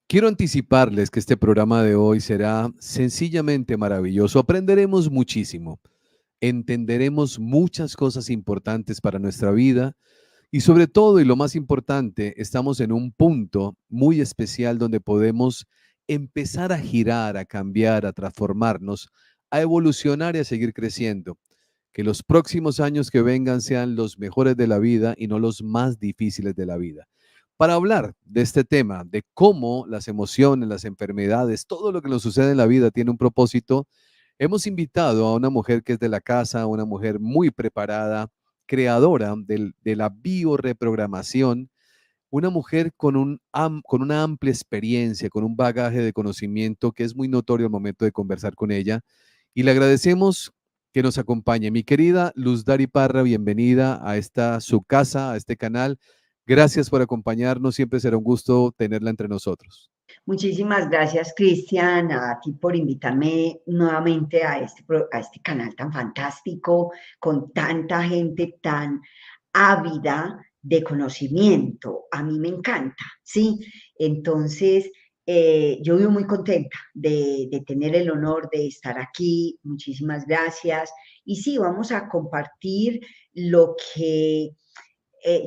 Quiero anticiparles que este programa de hoy será sencillamente maravilloso. Aprenderemos muchísimo, entenderemos muchas cosas importantes para nuestra vida y sobre todo, y lo más importante, estamos en un punto muy especial donde podemos empezar a girar, a cambiar, a transformarnos, a evolucionar y a seguir creciendo. Que los próximos años que vengan sean los mejores de la vida y no los más difíciles de la vida. Para hablar de este tema, de cómo las emociones, las enfermedades, todo lo que nos sucede en la vida tiene un propósito, hemos invitado a una mujer que es de la casa, una mujer muy preparada, creadora de la bioreprogramación, una mujer con una amplia experiencia, con un bagaje de conocimiento que es muy notorio al momento de conversar con ella. Y le agradecemos que nos acompañe. Mi querida Luz Dari Parra, bienvenida a esta su casa, a este canal. Gracias por acompañarnos. Siempre será un gusto tenerla entre nosotros. Muchísimas gracias, Cristian, a ti por invitarme nuevamente a a este canal tan fantástico, con tanta gente tan ávida de conocimiento. A mí me encanta, ¿sí? Entonces, yo vivo muy contenta de tener el honor de estar aquí. Muchísimas gracias. Y sí, vamos a compartir lo que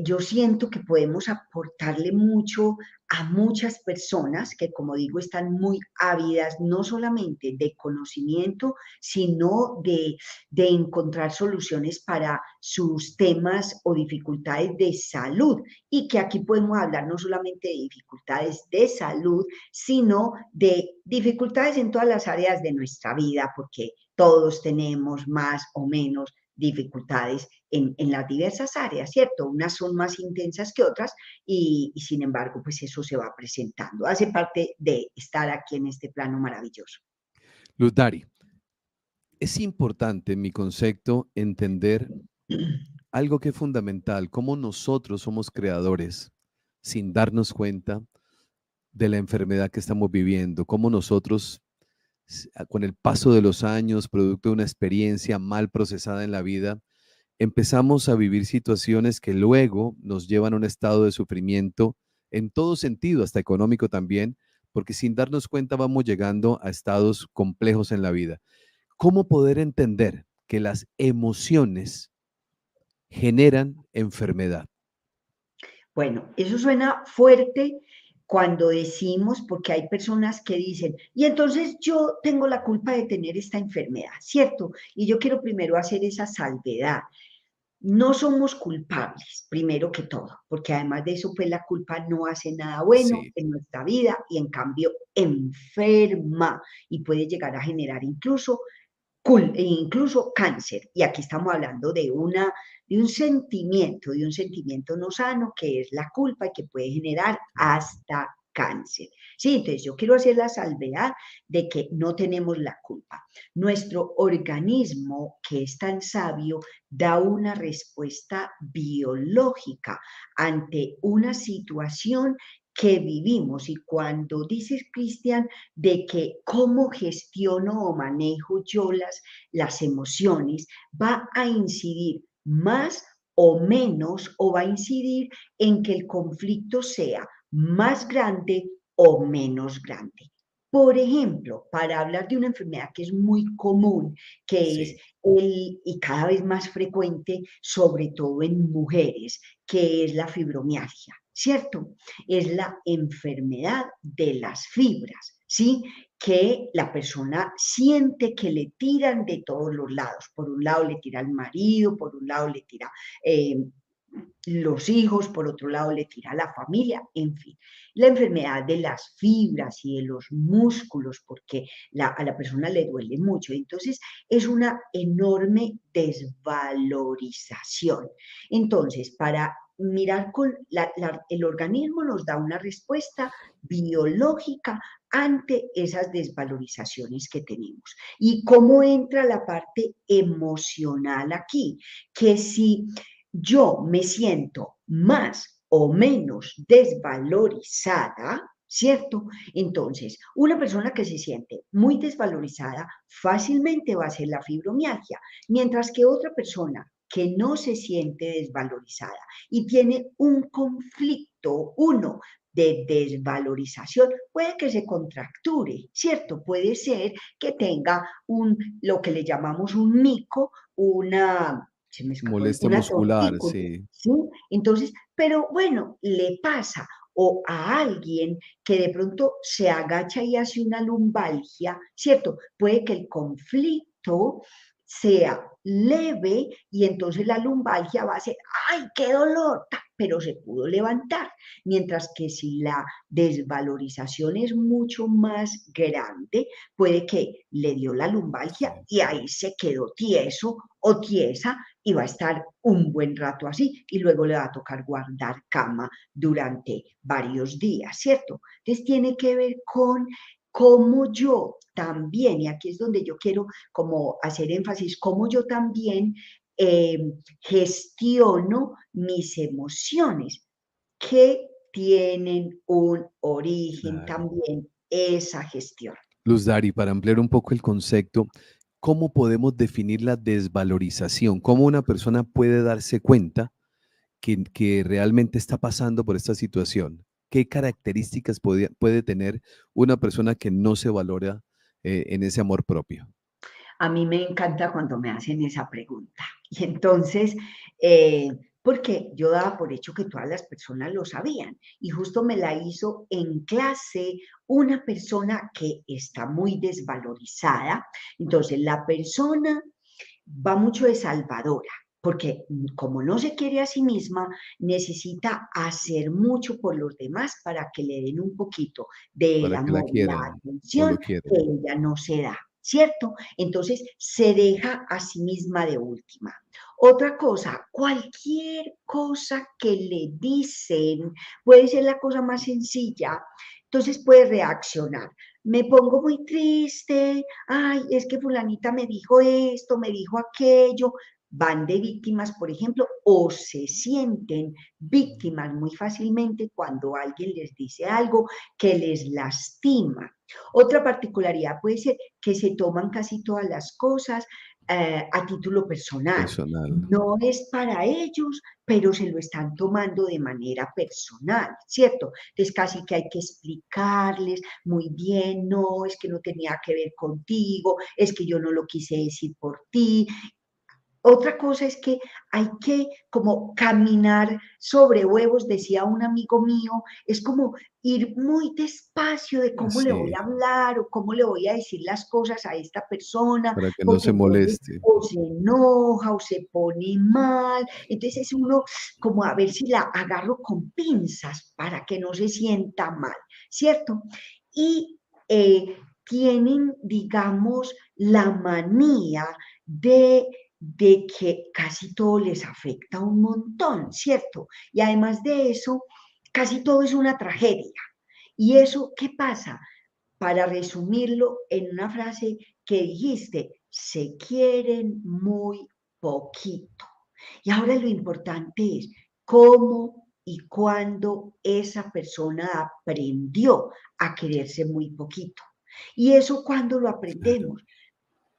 yo siento que podemos aportarle mucho a muchas personas que, como digo, están muy ávidas, no solamente de conocimiento, sino de encontrar soluciones para sus temas o dificultades de salud. Y que aquí podemos hablar no solamente de dificultades de salud, sino de dificultades en todas las áreas de nuestra vida, porque todos tenemos más o menos dificultades en las diversas áreas, ¿cierto? Unas son más intensas que otras y sin embargo, pues eso se va presentando. Hace parte de estar aquí en este plano maravilloso. Luz Dari, es importante en mi concepto entender algo que es fundamental, cómo nosotros somos creadores sin darnos cuenta de la enfermedad que estamos viviendo, cómo nosotros con el paso de los años, producto de una experiencia mal procesada en la vida, empezamos a vivir situaciones que luego nos llevan a un estado de sufrimiento en todo sentido, hasta económico también, porque sin darnos cuenta vamos llegando a estados complejos en la vida. ¿Cómo poder entender que las emociones generan enfermedad? Bueno, eso suena fuerte cuando decimos, porque hay personas que dicen, y entonces yo tengo la culpa de tener esta enfermedad, ¿cierto? Y yo quiero primero hacer esa salvedad. No somos culpables, primero que todo, porque además de eso, pues la culpa no hace nada bueno Sí, en nuestra vida y en cambio enferma y puede llegar a generar incluso cáncer. Y aquí estamos hablando de un sentimiento no sano que es la culpa y que puede generar hasta cáncer. Sí, entonces yo quiero hacer la salvedad de que no tenemos la culpa. Nuestro organismo, que es tan sabio, da una respuesta biológica ante una situación que vivimos. Y cuando dices, Cristian, de que cómo gestiono o manejo yo las emociones, va a incidir más o menos o va a incidir en que el conflicto sea más grande o menos grande. Por ejemplo, para hablar de una enfermedad que es muy común, que es sí. y cada vez más frecuente, sobre todo en mujeres, que es la fibromialgia, ¿cierto? Es la enfermedad de las fibras, ¿sí? Que la persona siente que le tiran de todos los lados. Por un lado le tira el marido, por un lado le tira eh, los hijos, por otro lado le tira la familia, en fin. La enfermedad de las fibras y de los músculos, porque a la persona le duele mucho. Entonces, es una enorme desvalorización. Entonces, para mirar con el organismo nos da una respuesta biológica ante esas desvalorizaciones que tenemos. ¿Y cómo entra la parte emocional aquí? Que si yo me siento más o menos desvalorizada, ¿cierto? Entonces, una persona que se siente muy desvalorizada fácilmente va a ser la fibromialgia, mientras que otra persona que no se siente desvalorizada y tiene un conflicto, uno, de desvalorización, puede que se contracture, ¿cierto? Puede ser que tenga lo que le llamamos un mico, se me escapó, Molestia una muscular, tortícolis, sí. ¿sí? Entonces, pero bueno, le pasa. O a alguien que de pronto se agacha y hace una lumbalgia, ¿cierto? Puede que el conflicto sea leve y entonces la lumbalgia va a ser, ¡ay, qué dolor! Pero se pudo levantar. Mientras que si la desvalorización es mucho más grande, puede que le dio la lumbalgia Sí. y ahí se quedó tieso o tiesa y va a estar un buen rato así y luego le va a tocar guardar cama durante varios días, ¿cierto? Entonces tiene que ver con cómo yo también, y aquí es donde yo quiero como hacer énfasis, cómo yo también eh, gestiono mis emociones que tienen un origen Claro. también esa gestión. Luz Dari, para ampliar un poco el concepto, ¿cómo podemos definir la desvalorización? ¿Cómo una persona puede darse cuenta que realmente está pasando por esta situación? ¿Qué características puede tener una persona que no se valora en ese amor propio? A mí me encanta cuando me hacen esa pregunta. Y entonces, eh, porque yo daba por hecho que todas las personas lo sabían. Y justo me la hizo en clase una persona que está muy desvalorizada. Entonces, la persona va mucho de salvadora, porque como no se quiere a sí misma, necesita hacer mucho por los demás para que le den un poquito del Para que la amor, la quieran o lo atención que quieran. ella no se da, ¿cierto? Entonces se deja a sí misma de última. Otra cosa, cualquier cosa que le dicen, puede ser la cosa más sencilla, entonces puede reaccionar. Me pongo muy triste, ay, es que fulanita me dijo esto, me dijo aquello, van de víctimas, por ejemplo, o se sienten víctimas muy fácilmente cuando alguien les dice algo que les lastima. Otra particularidad puede ser que se toman casi todas las cosas a título personal. Personal. No es para ellos, pero se lo están tomando de manera personal, ¿cierto? Entonces casi que hay que explicarles muy bien, no, es que no tenía que ver contigo, es que yo no lo quise decir por ti. Otra cosa es que hay que como caminar sobre huevos, decía un amigo mío, es como ir muy despacio de cómo le voy Sí, a hablar o cómo le voy a decir las cosas a esta persona, para que no porque se entonces moleste. o se enoja o se pone mal. Entonces es uno como a ver si la agarro con pinzas para que no se sienta mal, ¿cierto? Y tienen, digamos, la manía de que casi todo les afecta un montón, ¿cierto? Y además de eso, casi todo es una tragedia. ¿Y eso qué pasa? Para resumirlo en una frase que dijiste, se quieren muy poquito. Y ahora lo importante es cómo y cuándo esa persona aprendió a quererse muy poquito. Y eso cuando lo Claro. aprendemos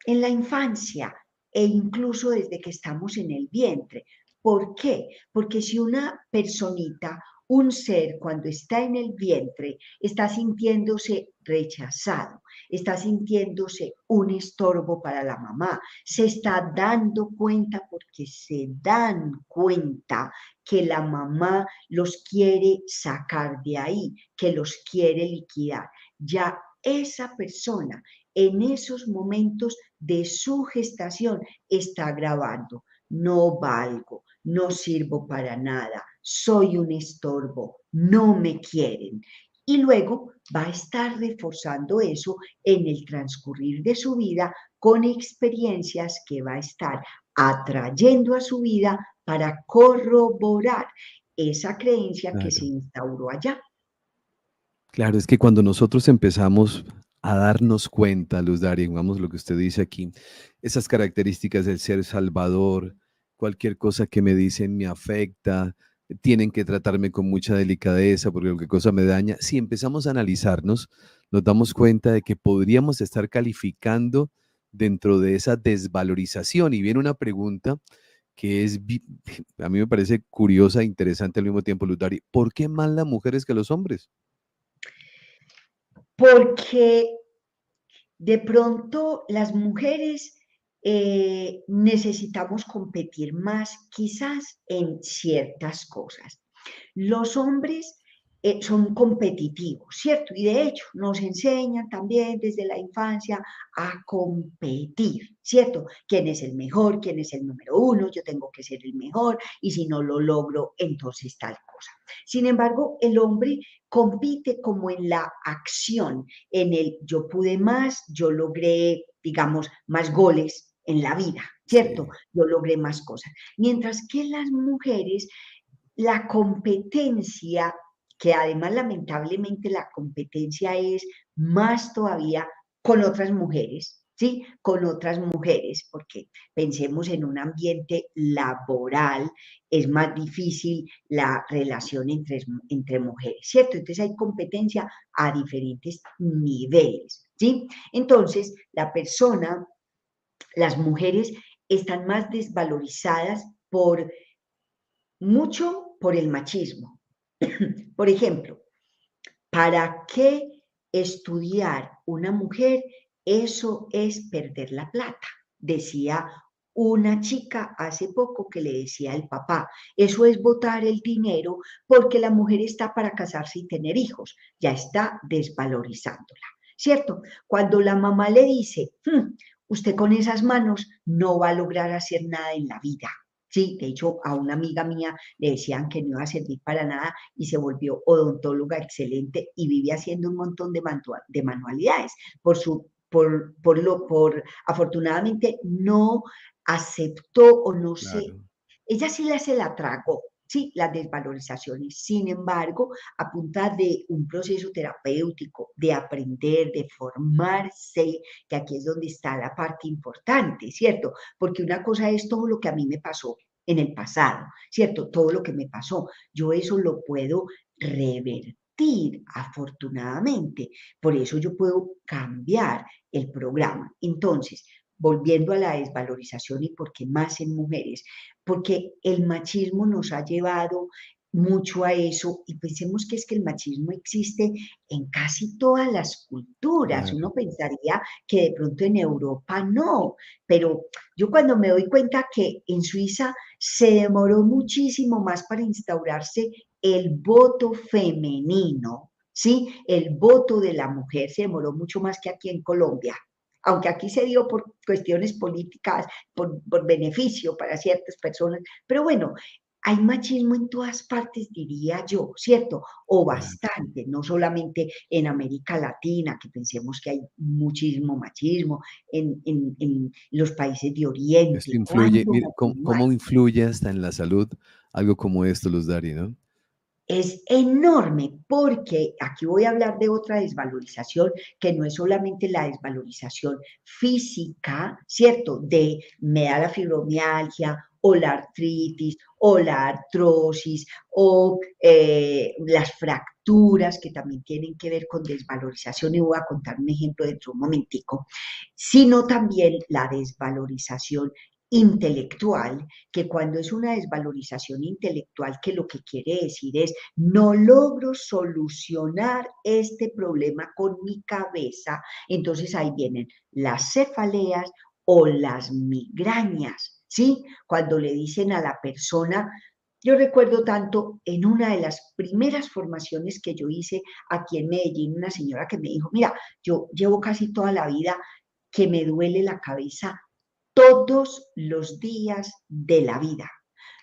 en la infancia e incluso desde que estamos en el vientre. ¿Por qué? Porque si una personita, un ser, cuando está en el vientre, está sintiéndose rechazado, está sintiéndose un estorbo para la mamá, se está dando cuenta porque se dan cuenta que la mamá los quiere sacar de ahí, que los quiere liquidar. Ya esa persona en esos momentos de su gestación está grabando. No valgo, no sirvo para nada, soy un estorbo, no me quieren. Y luego va a estar reforzando eso en el transcurrir de su vida con experiencias que va a estar atrayendo a su vida para corroborar esa creencia que se Claro. instauró allá. Claro, es que cuando nosotros empezamos a darnos cuenta, Luz Daria, vamos lo que usted dice aquí, esas características del ser salvador, cualquier cosa que me dicen me afecta, tienen que tratarme con mucha delicadeza porque cualquier cosa me daña. Si empezamos a analizarnos, nos damos cuenta de que podríamos estar calificando dentro de esa desvalorización. Y viene una pregunta que a mí me parece curiosa e interesante al mismo tiempo, Luz Dari. ¿Por qué más las mujeres que los hombres? Porque de pronto las mujeres necesitamos competir más quizás en ciertas cosas. Los hombres son competitivos, ¿cierto? Y de hecho nos enseñan también desde la infancia a competir, ¿cierto? ¿Quién es el mejor? ¿Quién es el número uno? Yo tengo que ser el mejor y si no lo logro, entonces tal cosa. Sin embargo, el hombre compite como en la acción, en el yo pude más, yo logré, digamos, más goles en la vida, ¿cierto? Sí, Yo logré más cosas. Mientras que las mujeres la competencia, que además lamentablemente la competencia es más todavía con otras mujeres, ¿sí? Con otras mujeres, porque pensemos en un ambiente laboral, es más difícil la relación entre mujeres, ¿cierto? Entonces hay competencia a diferentes niveles, ¿sí? Entonces, las mujeres están más desvalorizadas mucho por el machismo. Por ejemplo, ¿para qué estudiar una mujer? Eso es perder la plata, decía una chica hace poco que le decía al papá, eso es botar el dinero porque la mujer está para casarse y tener hijos, ya está desvalorizándola, ¿cierto? Cuando la mamá le dice, usted con esas manos no va a lograr hacer nada en la vida. Sí, de hecho, a una amiga mía le decían que no iba a servir para nada y se volvió odontóloga excelente y vive haciendo un montón de manualidades. Afortunadamente no aceptó o no sé, claro. ella sí se la tragó, sí, las desvalorizaciones. Sin embargo, a punta de un proceso terapéutico, de aprender, de formarse, que aquí es donde está la parte importante, ¿cierto? Porque una cosa es todo lo que a mí me pasó en el pasado, ¿cierto? Todo lo que me pasó, yo eso lo puedo revertir afortunadamente, por eso yo puedo cambiar el programa. Entonces, volviendo a la desvalorización y por qué más en mujeres, porque el machismo nos ha llevado mucho a eso y pensemos que es que el machismo existe en casi todas las culturas. Claro. Uno pensaría que de pronto en Europa no, pero yo cuando me doy cuenta que en Suiza se demoró muchísimo más para instaurarse el voto femenino, ¿sí? El voto de la mujer se demoró mucho más que aquí en Colombia, aunque aquí se dio por cuestiones políticas, por beneficio para ciertas personas, pero bueno, hay machismo en todas partes, diría yo, ¿cierto? O Claro. bastante, no solamente en América Latina, que pensemos que hay muchísimo machismo, en los países de Esto Oriente, influye, ¿cuándo mira, ¿cómo, no hay? cómo influye hasta en la salud algo como esto, Luz Dari, ¿no? Es enorme porque aquí voy a hablar de otra desvalorización que no es solamente la desvalorización física, ¿cierto? De me da la fibromialgia o la artritis o la artrosis o las fracturas que también tienen que ver con desvalorización y voy a contar un ejemplo dentro de un momentico, sino también la desvalorización intelectual, que cuando es una desvalorización intelectual, que lo que quiere decir es, no logro solucionar este problema con mi cabeza, entonces ahí vienen las cefaleas o las migrañas, ¿sí? Cuando le dicen a la persona, yo recuerdo tanto en una de las primeras formaciones que yo hice aquí en Medellín, una señora que me dijo, mira, yo llevo casi toda la vida que me duele la cabeza todos los días de la vida.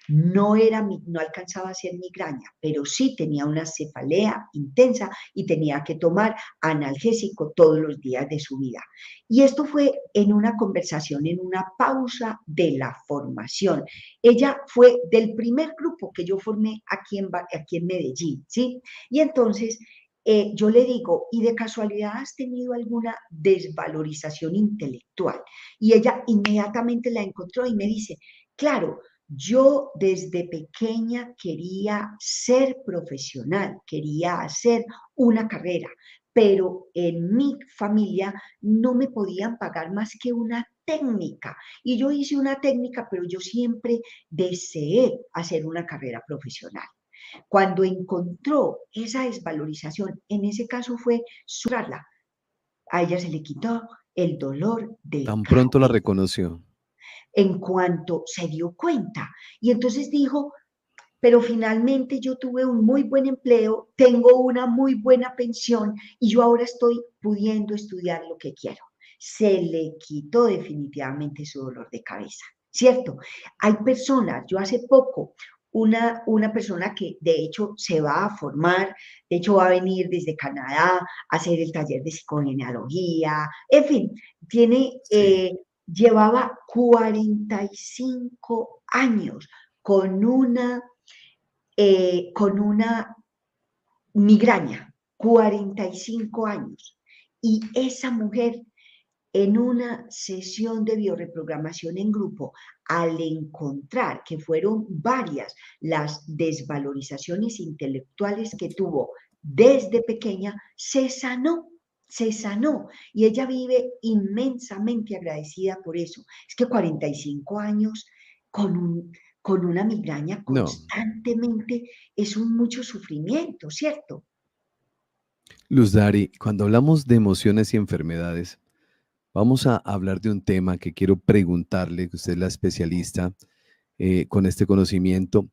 No alcanzaba a ser migraña, pero sí tenía una cefalea intensa y tenía que tomar analgésico todos los días de su vida. Y esto fue en una conversación, en una pausa de la formación. Ella fue del primer grupo que yo formé aquí en Medellín, ¿sí? Y entonces yo le digo, ¿y de casualidad has tenido alguna desvalorización intelectual? Y ella inmediatamente la encontró y me dice, claro, yo desde pequeña quería ser profesional, quería hacer una carrera, pero en mi familia no me podían pagar más que una técnica. Y yo hice una técnica, pero yo siempre deseé hacer una carrera profesional. Cuando encontró esa desvalorización, en ese caso fue suturarla, a ella se le quitó el dolor de Tan pronto la cabeza reconoció. en cuanto se dio cuenta. Y entonces dijo, pero finalmente yo tuve un muy buen empleo, tengo una muy buena pensión y yo ahora estoy pudiendo estudiar lo que quiero. Se le quitó definitivamente su dolor de cabeza, ¿cierto? Hay personas, yo hace poco, una persona que de hecho se va a formar, de hecho va a venir desde Canadá a hacer el taller de psicogenealogía, en fin, tiene, Sí. llevaba 45 años con una migraña, 45 años. Y esa mujer en una sesión de bioreprogramación en grupo, al encontrar que fueron varias las desvalorizaciones intelectuales que tuvo desde pequeña, se sanó y ella vive inmensamente agradecida por eso. Es que 45 años con, con una migraña No, constantemente es un mucho sufrimiento, ¿cierto? Luz Dari, cuando hablamos de emociones y enfermedades, vamos a hablar de un tema que quiero preguntarle, que usted es la especialista con este conocimiento.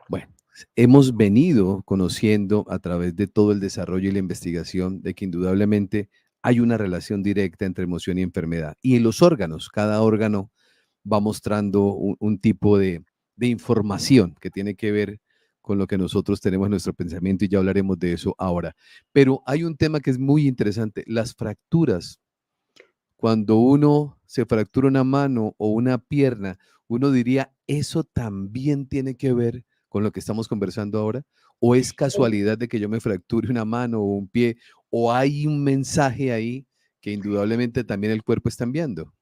Bueno, hemos venido conociendo a través de todo el desarrollo y la investigación de que indudablemente hay una relación directa entre emoción y enfermedad. Y en los órganos, cada órgano va mostrando un tipo de información que tiene que ver con lo que nosotros tenemos en nuestro pensamiento y ya hablaremos de eso ahora. Pero hay un tema que es muy interesante, las fracturas. Cuando uno se fractura una mano o una pierna, uno diría, ¿eso también tiene que ver con lo que estamos conversando ahora? ¿O es casualidad de que yo me fracture una mano o un pie? ¿O hay un mensaje ahí que indudablemente también el cuerpo está enviando?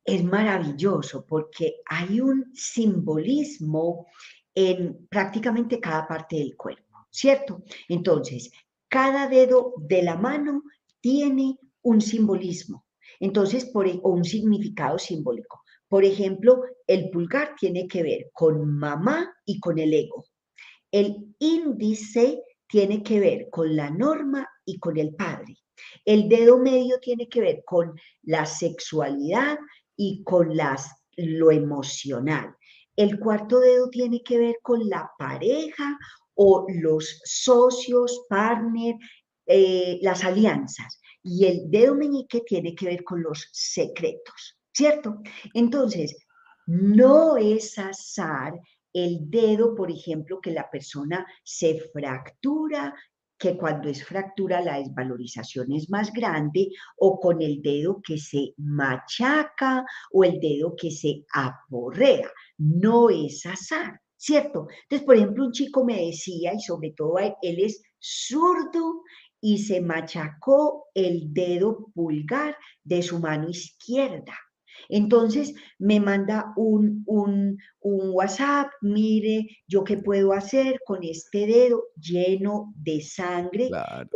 Es maravilloso porque hay un simbolismo en prácticamente cada parte del cuerpo, ¿cierto? Entonces, cada dedo de la mano tiene un simbolismo, entonces, o un significado simbólico. Por ejemplo, el pulgar tiene que ver con mamá y con el ego. El índice tiene que ver con la norma y con el padre. El dedo medio tiene que ver con la sexualidad y con lo emocional. El cuarto dedo tiene que ver con la pareja o los socios, partner, las alianzas. Y el dedo meñique tiene que ver con los secretos, ¿cierto? Entonces, no es azar el dedo, por ejemplo, que la persona se fractura, que cuando es fractura la desvalorización es más grande, o con el dedo que se machaca o el dedo que se aporrea. No es azar, ¿cierto? Entonces, por ejemplo, un chico me decía, y sobre todo él es zurdo, y se machacó el dedo pulgar de su mano izquierda. Entonces me manda un WhatsApp, mire, yo qué puedo hacer con este dedo lleno de sangre, Claro.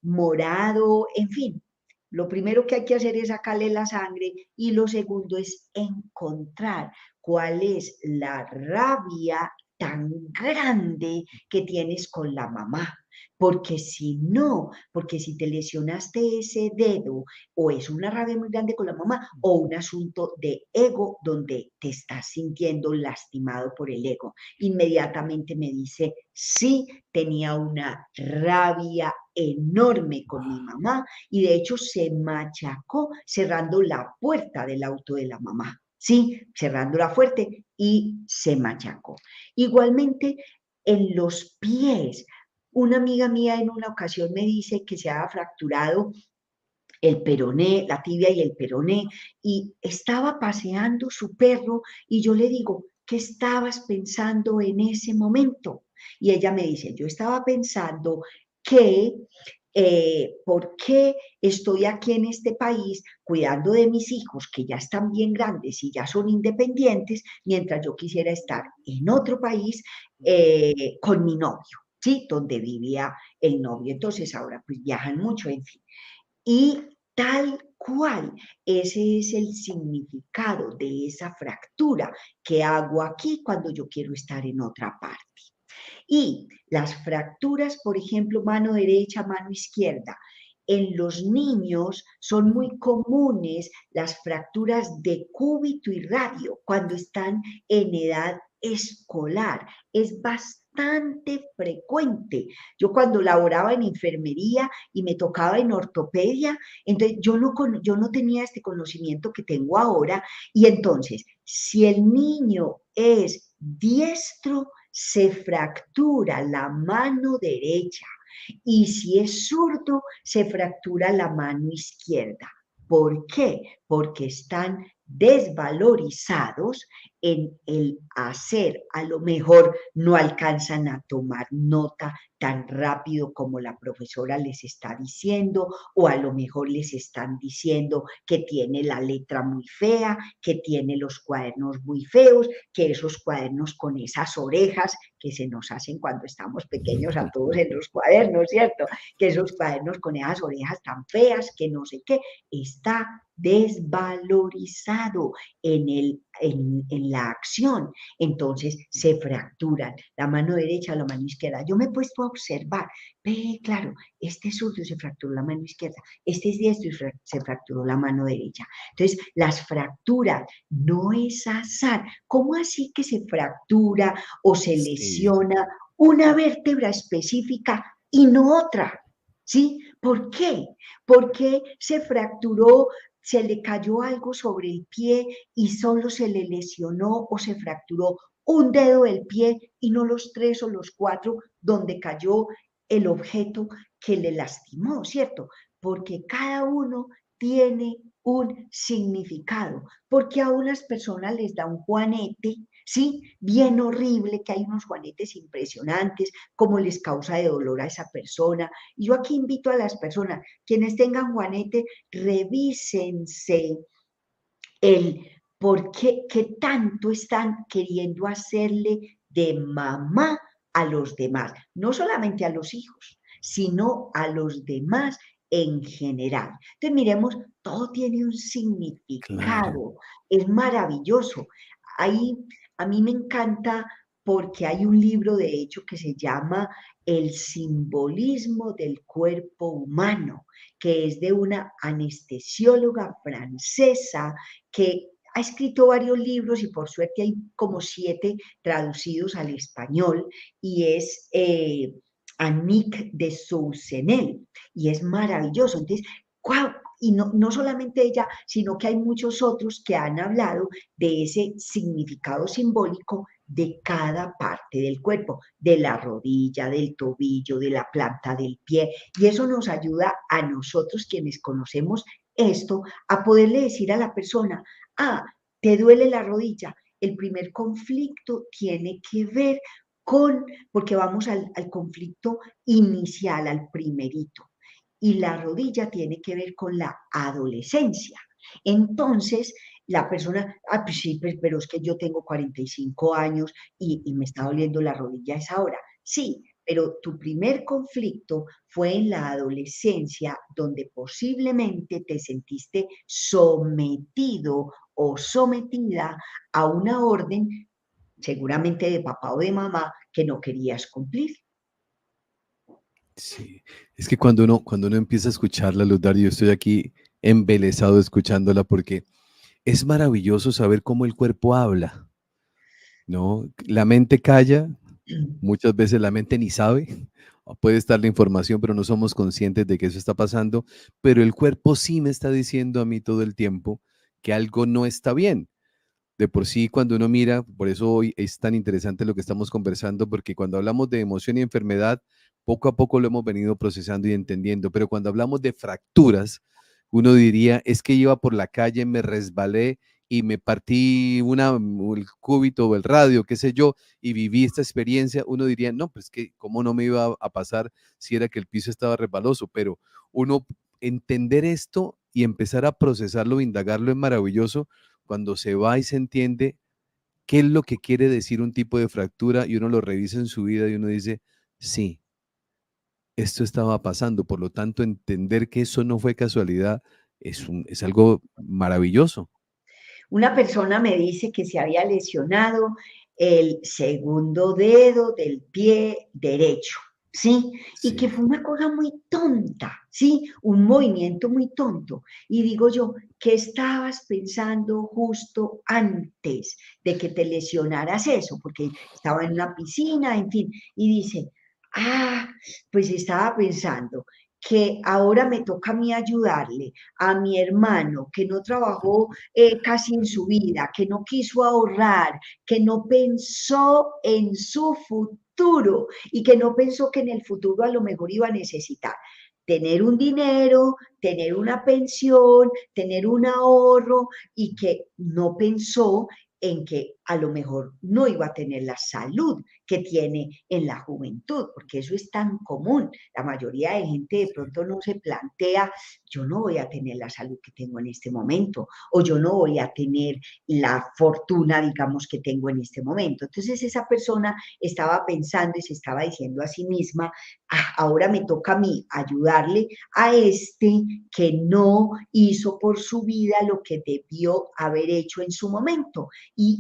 morado, en fin. Lo primero que hay que hacer es sacarle la sangre y lo segundo es encontrar cuál es la rabia tan grande que tienes con la mamá. Porque si no, porque si te lesionaste ese dedo o es una rabia muy grande con la mamá o un asunto de ego donde te estás sintiendo lastimado por el ego. Inmediatamente me dice, sí, tenía una rabia enorme con mi mamá y de hecho se machacó cerrando la puerta del auto de la mamá. Sí, cerrándola fuerte y se machacó. Igualmente en los pies. Una amiga mía en una ocasión me dice que se ha fracturado el peroné, la tibia y el peroné, y estaba paseando su perro y yo le digo, ¿qué estabas pensando en ese momento? Y ella me dice, yo estaba pensando que, ¿por qué estoy aquí en este país cuidando de mis hijos que ya están bien grandes y ya son independientes, mientras yo quisiera estar en otro país con mi novio? ¿sí? Donde vivía el novio. Entonces ahora pues viajan mucho, en fin. Y tal cual, ese es el significado de esa fractura que hago aquí cuando yo quiero estar en otra parte. Y las fracturas, por ejemplo, mano derecha, mano izquierda. En los niños son muy comunes las fracturas de cúbito y radio cuando están en edad escolar. Es bastante frecuente. Yo cuando laboraba en enfermería y me tocaba en ortopedia, entonces yo no tenía este conocimiento que tengo ahora. Y entonces, si el niño es diestro, se fractura la mano derecha y si es zurdo, se fractura la mano izquierda. ¿Por qué? Porque están desvalorizados en el hacer. A lo mejor no alcanzan a tomar nota tan rápido como la profesora les está diciendo, o a lo mejor les están diciendo que tiene la letra muy fea, que tiene los cuadernos muy feos, que esos cuadernos con esas orejas que se nos hacen cuando estamos pequeños a todos en los cuadernos, ¿cierto? Que esos cuadernos con esas orejas tan feas, que no sé qué, está desvalorizado en la acción. Entonces se fracturan la mano derecha, la mano izquierda. Yo me he puesto a observar, ve, claro, este es zurdo, se fracturó la mano izquierda, este es diestro y se fracturó la mano derecha. Entonces, las fracturas no es azar. ¿Cómo así que se fractura o se Sí, lesiona una vértebra específica y no otra? ¿Sí? ¿Por qué? Porque se fracturó, se le cayó algo sobre el pie y solo se le lesionó o se fracturó un dedo del pie y no los tres o los cuatro donde cayó el objeto que le lastimó, ¿cierto? Porque cada uno tiene un significado, porque a unas personas les da un juanete, ¿sí? Bien horrible, que hay unos juanetes impresionantes, como les causa de dolor a esa persona. Y yo aquí invito a las personas, quienes tengan juanete, revísense el por qué, qué tanto están queriendo hacerle de mamá a los demás, no solamente a los hijos, sino a los demás en general. Entonces, miremos, todo tiene un claro. significado, es maravilloso. Ahí a mí me encanta porque hay un libro, de hecho, que se llama El simbolismo del cuerpo humano, que es de una anestesióloga francesa que ha escrito varios libros y por suerte hay como 7 traducidos al español y es Annick de Sousenel y es maravilloso. Entonces, ¡guau! Y no solamente ella, sino que hay muchos otros que han hablado de ese significado simbólico de cada parte del cuerpo, de la rodilla, del tobillo, de la planta del pie, y eso nos ayuda a nosotros quienes conocemos esto, a poderle decir a la persona, ah, te duele la rodilla. El primer conflicto tiene que ver con, porque vamos al conflicto inicial, al primerito, y la rodilla tiene que ver con la adolescencia. Entonces, la persona, ah, pues sí, pero es que yo tengo 45 años y me está doliendo la rodilla a esa hora. Sí, pero tu primer conflicto fue en la adolescencia, donde posiblemente te sentiste sometido o sometida a una orden, seguramente de papá o de mamá, que no querías cumplir. Sí, es que cuando uno empieza a escucharla, Luz Dario, yo estoy aquí embelesado escuchándola porque es maravilloso saber cómo el cuerpo habla, ¿no? La mente calla, muchas veces la mente ni sabe, o puede estar la información, pero no somos conscientes de que eso está pasando, pero el cuerpo sí me está diciendo a mí todo el tiempo que algo no está bien. De por sí, cuando uno mira, por eso hoy es tan interesante lo que estamos conversando, porque cuando hablamos de emoción y enfermedad, poco a poco lo hemos venido procesando y entendiendo, pero cuando hablamos de fracturas, uno diría, es que iba por la calle, me resbalé y me partí el cúbito o el radio, qué sé yo, y viví esta experiencia, uno diría, no, pues que cómo no me iba a pasar si era que el piso estaba resbaloso, pero uno entender esto y empezar a procesarlo, indagarlo es maravilloso cuando se va y se entiende qué es lo que quiere decir un tipo de fractura y uno lo revisa en su vida y uno dice, sí, esto estaba pasando. Por lo tanto, entender que eso no fue casualidad es algo maravilloso. Una persona me dice que se había lesionado el segundo dedo del pie derecho, ¿sí? Y que Sí, fue una cosa muy tonta, ¿sí? Un movimiento muy tonto. Y digo yo, ¿qué estabas pensando justo antes de que te lesionaras eso? Porque estaba en una piscina, en fin. Y dice, ah, pues estaba pensando que ahora me toca a mí ayudarle a mi hermano que no trabajó casi en su vida, que no quiso ahorrar, que no pensó en su futuro y que no pensó que en el futuro a lo mejor iba a necesitar tener un dinero, tener una pensión, tener un ahorro y que no pensó en que a lo mejor no iba a tener la salud que tiene en la juventud, porque eso es tan común. La mayoría de gente de sí, pronto no se plantea, yo no voy a tener la salud que tengo en este momento, o yo no voy a tener la fortuna, digamos, que tengo en este momento. Entonces esa persona estaba pensando y se estaba diciendo a sí misma, ah, ahora me toca a mí ayudarle a este que no hizo por su vida lo que debió haber hecho en su momento. Y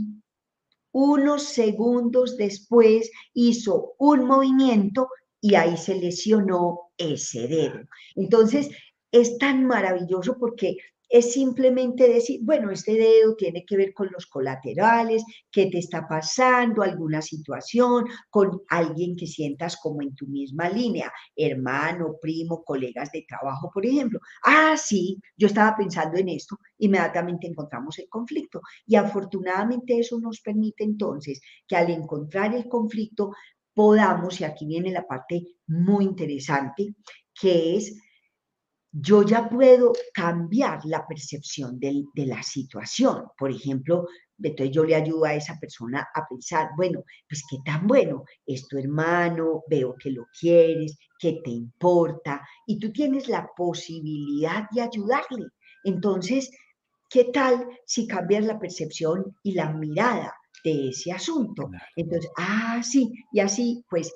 unos segundos después hizo un movimiento y ahí se lesionó ese dedo. Entonces, es tan maravilloso porque es simplemente decir, bueno, este dedo tiene que ver con los colaterales, qué te está pasando, alguna situación, con alguien que sientas como en tu misma línea, hermano, primo, colegas de trabajo, por ejemplo. Ah, sí, yo estaba pensando en esto, inmediatamente encontramos el conflicto. Y afortunadamente eso nos permite entonces que al encontrar el conflicto podamos, y aquí viene la parte muy interesante, que es yo ya puedo cambiar la percepción de la situación. Por ejemplo, entonces yo le ayudo a esa persona a pensar, bueno, pues qué tan bueno es tu hermano, veo que lo quieres, que te importa, y tú tienes la posibilidad de ayudarle. Entonces, ¿qué tal si cambias la percepción y la mirada de ese asunto? claro. Entonces, ah, sí, y así, pues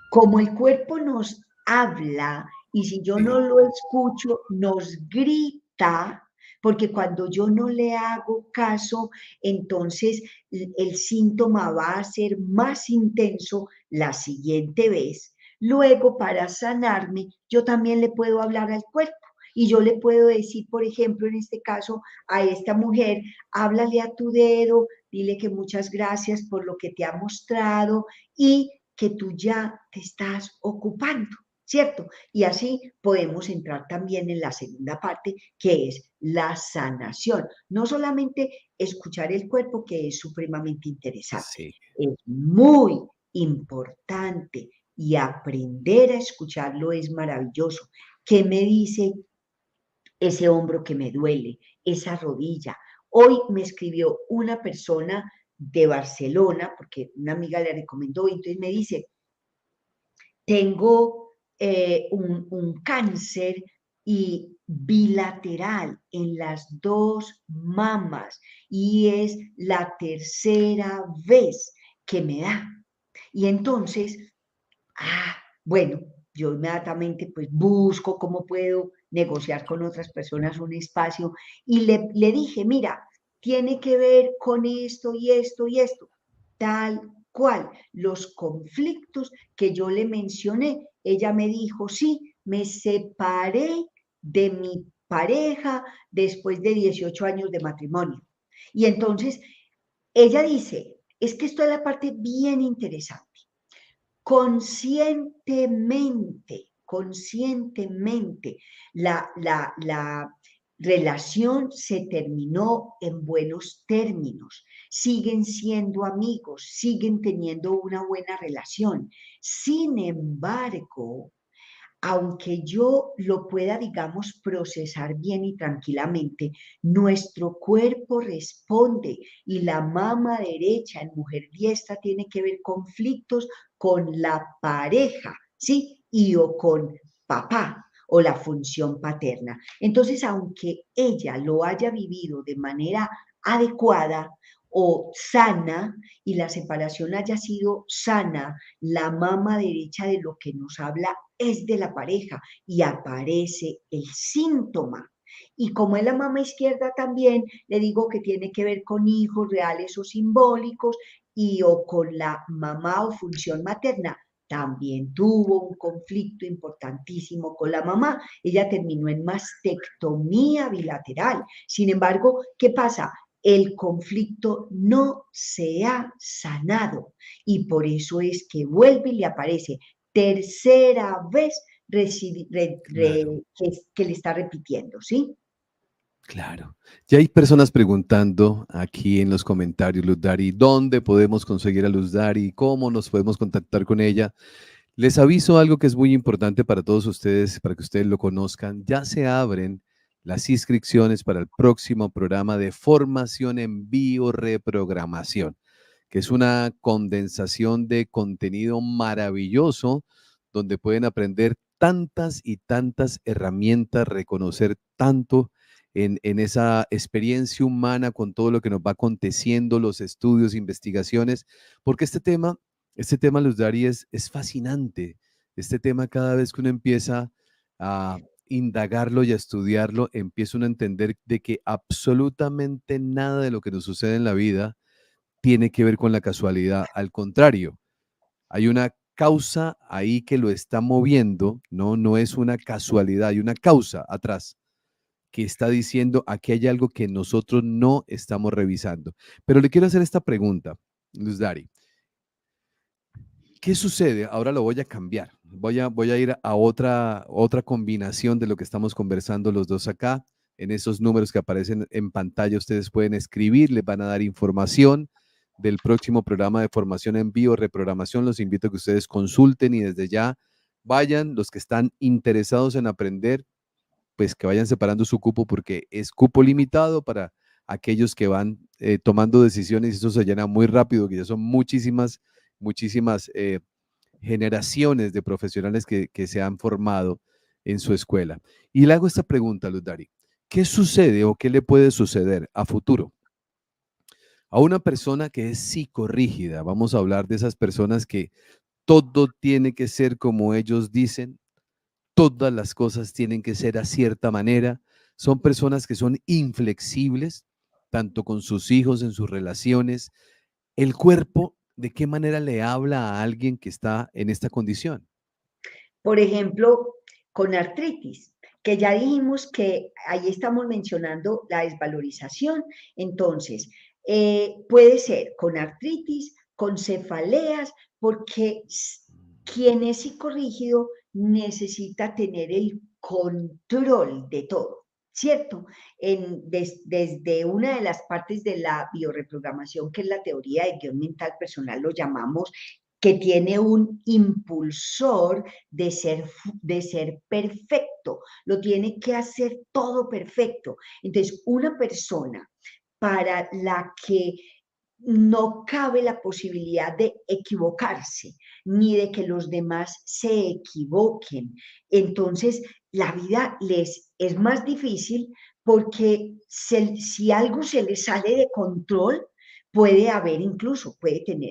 como el cuerpo nos habla y si yo no Sí, lo escucho, nos grita, porque cuando yo no le hago caso, entonces el síntoma va a ser más intenso la siguiente vez. Luego, para sanarme, yo también le puedo hablar al cuerpo. Y yo le puedo decir, por ejemplo, en este caso, a esta mujer, háblale a tu dedo, dile que muchas gracias por lo que te ha mostrado y que tú ya te estás ocupando, ¿cierto? Y así podemos entrar también en la segunda parte, que es la sanación. No solamente escuchar el cuerpo, que es supremamente interesante, sí, es muy importante y aprender a escucharlo es maravilloso. ¿Qué me dice ese hombro que me duele, esa rodilla? Hoy me escribió una persona de Barcelona, porque una amiga le recomendó, y entonces me dice, tengo un cáncer y bilateral en las dos mamas y es la tercera vez que me da. Y entonces, bueno, yo inmediatamente pues busco cómo puedo negociar con otras personas un espacio y le dije, mira, tiene que ver con esto y esto y esto, tal cual. Los conflictos que yo le mencioné, ella me dijo, sí, me separé de mi pareja después de 18 años de matrimonio. Y entonces ella dice, es que esto es la parte bien interesante. Conscientemente, la relación se terminó en buenos términos, siguen siendo amigos, siguen teniendo una buena relación. Sin embargo, aunque yo lo pueda, digamos, procesar bien y tranquilamente, nuestro cuerpo responde y la mama derecha en mujer diestra tiene que ver conflictos con la pareja, ¿sí? Y o con papá o la función paterna. Entonces, aunque ella lo haya vivido de manera adecuada, o sana y la separación haya sido sana, la mama derecha de lo que nos habla es de la pareja y aparece el síntoma. Y como es la mama izquierda también, le digo que tiene que ver con hijos reales o simbólicos y o con la mamá o función materna. También tuvo un conflicto importantísimo con la mamá. Ella terminó en mastectomía bilateral. Sin embargo, ¿qué pasa? El conflicto no se ha sanado y por eso es que vuelve y le aparece tercera vez Claro, que le está repitiendo, ¿sí? claro. Ya hay personas preguntando aquí en los comentarios, Luz Dari, ¿dónde podemos conseguir a Luz Dari? ¿Cómo nos podemos contactar con ella? Les aviso algo que es muy importante para todos ustedes, para que ustedes lo conozcan. Ya se abren las inscripciones para el próximo programa de formación en bioreprogramación, que es una condensación de contenido maravilloso donde pueden aprender tantas y tantas herramientas, reconocer tanto en esa experiencia humana con todo lo que nos va aconteciendo, los estudios, investigaciones, porque este tema, Luz Dari, es fascinante. Este tema, cada vez que uno empieza a indagarlo y a estudiarlo, empieza uno a entender de que absolutamente nada de lo que nos sucede en la vida tiene que ver con la casualidad. Al contrario, hay una causa ahí que lo está moviendo, ¿no? No es una casualidad, hay una causa atrás que está diciendo aquí hay algo que nosotros no estamos revisando. Pero le quiero hacer esta pregunta, Luz Dari. ¿Qué sucede? Ahora lo voy a cambiar. Voy a ir a otra combinación de lo que estamos conversando los dos acá. En esos números que aparecen en pantalla, ustedes pueden escribir, les van a dar información del próximo programa de formación en bioreprogramación. Los invito a que ustedes consulten y desde ya vayan, los que están interesados en aprender, pues que vayan separando su cupo porque es cupo limitado para aquellos que van tomando decisiones y eso se llena muy rápido, que ya son muchísimas generaciones de profesionales que se han formado en su escuela. Y le hago esta pregunta, Luz Dari. ¿Qué sucede o qué le puede suceder a futuro a una persona que es psicorrígida? Vamos a hablar de esas personas que todo tiene que ser como ellos dicen, todas las cosas tienen que ser a cierta manera. Son personas que son inflexibles, tanto con sus hijos, en sus relaciones. El cuerpo, ¿de qué manera le habla a alguien que está en esta condición? Por ejemplo, con artritis, que ya dijimos que ahí estamos mencionando la desvalorización. Entonces, puede ser con artritis, con cefaleas, porque quien es psicorrígido necesita tener el control de todo, ¿cierto? Desde una de las partes de la bioreprogramación, que es la teoría de guión mental personal, lo llamamos, que tiene un impulsor de ser perfecto, lo tiene que hacer todo perfecto. Entonces, una persona para la que no cabe la posibilidad de equivocarse, ni de que los demás se equivoquen. Entonces, la vida les es más difícil porque si algo se les sale de control, puede haber incluso,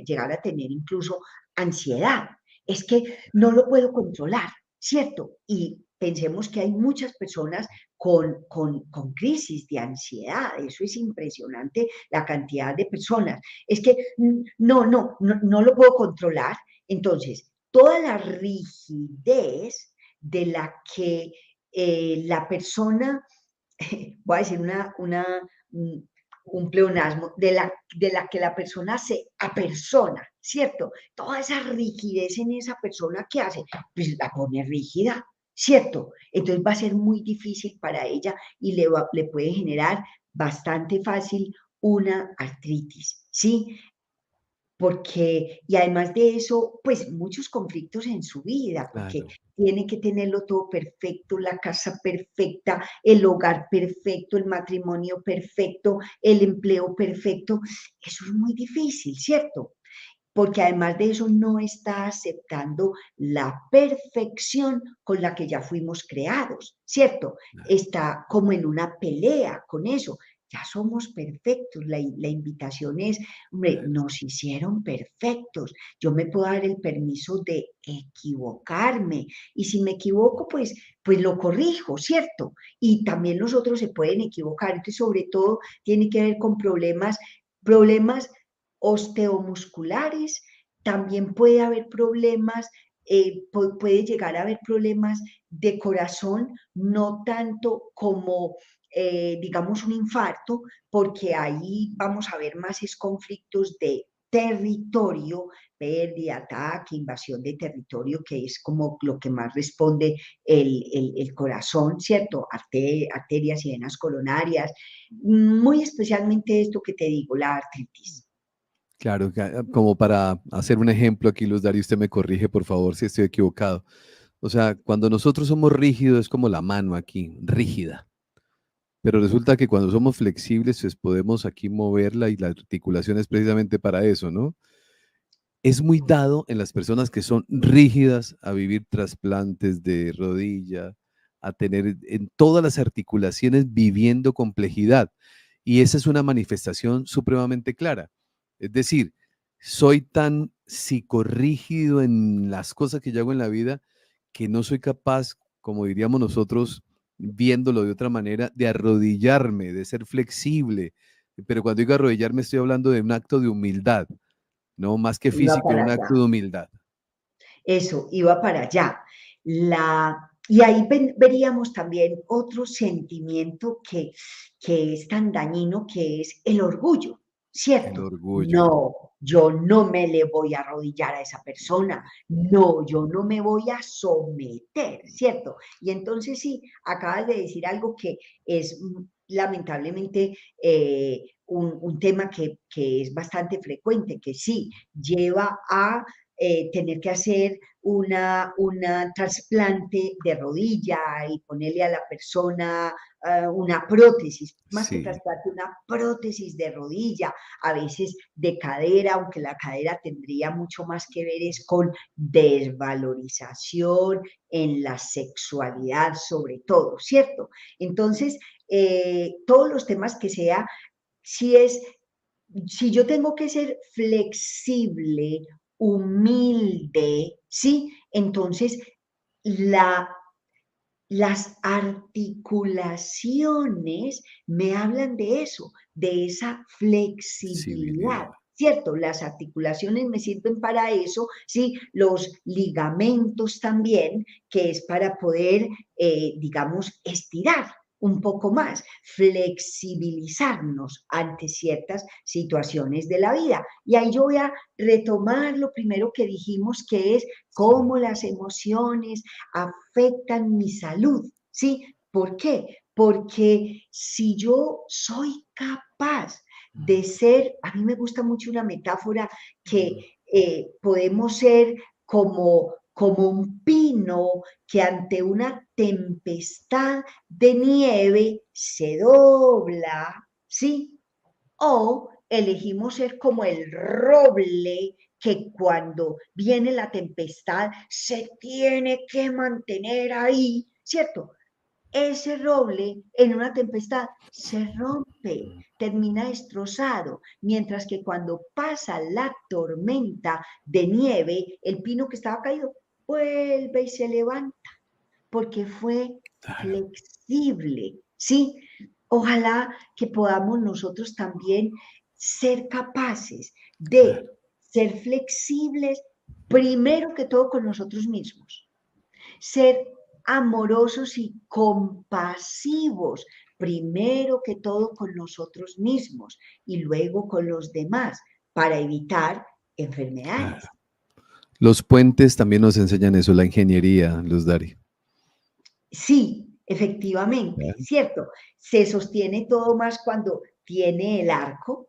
llegar a tener incluso ansiedad. Es que no lo puedo controlar, ¿cierto? Y pensemos que hay muchas personas con crisis de ansiedad. Eso es impresionante, la cantidad de personas. Es que no lo puedo controlar. Entonces, toda la rigidez de la que la persona, voy a decir un pleonasmo, de la que la persona se apersona, ¿cierto? Toda esa rigidez en esa persona que hace, pues la pone rígida, ¿cierto? Entonces va a ser muy difícil para ella y le puede generar bastante fácil una artritis, ¿sí? Porque, y además de eso, pues muchos conflictos en su vida, porque Claro. tiene que tenerlo todo perfecto, la casa perfecta, el hogar perfecto, el matrimonio perfecto, el empleo perfecto. Eso es muy difícil, ¿cierto? Porque además de eso no está aceptando la perfección con la que ya fuimos creados, ¿cierto? Claro. Está como en una pelea con eso. ya somos perfectos. La invitación es, hombre, nos hicieron perfectos. Yo me puedo dar el permiso de equivocarme. Y si me equivoco, pues lo corrijo, ¿cierto? Y también los otros se pueden equivocar. Entonces, sobre todo, tiene que ver con problemas osteomusculares. También puede haber problemas, puede llegar a haber problemas de corazón, no tanto como digamos, un infarto, porque ahí vamos a ver más es conflictos de territorio, pérdida, ataque, invasión de territorio, que es como lo que más responde el corazón, ¿cierto? Arterias y venas coronarias, muy especialmente esto que te digo, la artritis. Claro, como para hacer un ejemplo aquí, Luz Dario, usted me corrige, por favor, si estoy equivocado. O sea, cuando nosotros somos rígidos es como la mano aquí, rígida. Pero resulta que cuando somos flexibles, pues podemos aquí moverla y la articulación es precisamente para eso, ¿no? Es muy dado en las personas que son rígidas a vivir trasplantes de rodilla, a tener en todas las articulaciones viviendo complejidad. Y esa es una manifestación supremamente clara. Es decir, soy tan psicorrígido en las cosas que yo hago en la vida que no soy capaz, como diríamos nosotros, viéndolo de otra manera, de arrodillarme, de ser flexible. Pero cuando digo arrodillarme, estoy hablando de un acto de humildad, no más que Iba físico, para un acto allá. de humildad. Eso, iba para allá. Y ahí veríamos también otro sentimiento que es tan dañino, que es el orgullo, El ¿cierto? orgullo. No, yo no me le voy a arrodillar a esa persona, no, yo no me voy a someter, ¿cierto? Y entonces sí, acabas de decir algo que es lamentablemente un tema que es bastante frecuente, que sí lleva a tener que hacer una trasplante de rodilla y ponerle a la persona una prótesis, más que Sí, trasplante, una prótesis de rodilla, a veces de cadera, aunque la cadera tendría mucho más que ver es con desvalorización en la sexualidad sobre todo, ¿cierto? Entonces, todos los temas que sea, si es si yo tengo que ser flexible, humilde, ¿sí? Entonces, la, las articulaciones me hablan de eso, de esa flexibilidad, flexibilidad. ¿cierto? Las articulaciones me sirven para eso, ¿sí? Los ligamentos también, que es para poder, digamos, estirar un poco más, flexibilizarnos ante ciertas situaciones de la vida. Y ahí yo voy a retomar lo primero que dijimos, que es Sí, cómo las emociones afectan mi salud, ¿sí? ¿Por qué? Porque si yo soy capaz de ser, a mí me gusta mucho una metáfora que podemos ser como un pino que ante una tempestad de nieve se dobla, ¿sí? O elegimos ser como el roble que cuando viene la tempestad se tiene que mantener ahí, ¿cierto? Ese roble en una tempestad se rompe, termina destrozado, mientras que cuando pasa la tormenta de nieve, el pino que estaba caído vuelve y se levanta porque fue claro, flexible, ¿sí? Ojalá que podamos nosotros también ser capaces de claro. ser flexibles, primero que todo con nosotros mismos, ser amorosos y compasivos, primero que todo con nosotros mismos y luego con los demás, para evitar enfermedades. Claro. Los puentes también nos enseñan eso, la ingeniería, Luz Dari. Sí, efectivamente, Claro, ¿cierto? Se sostiene todo más cuando tiene el arco,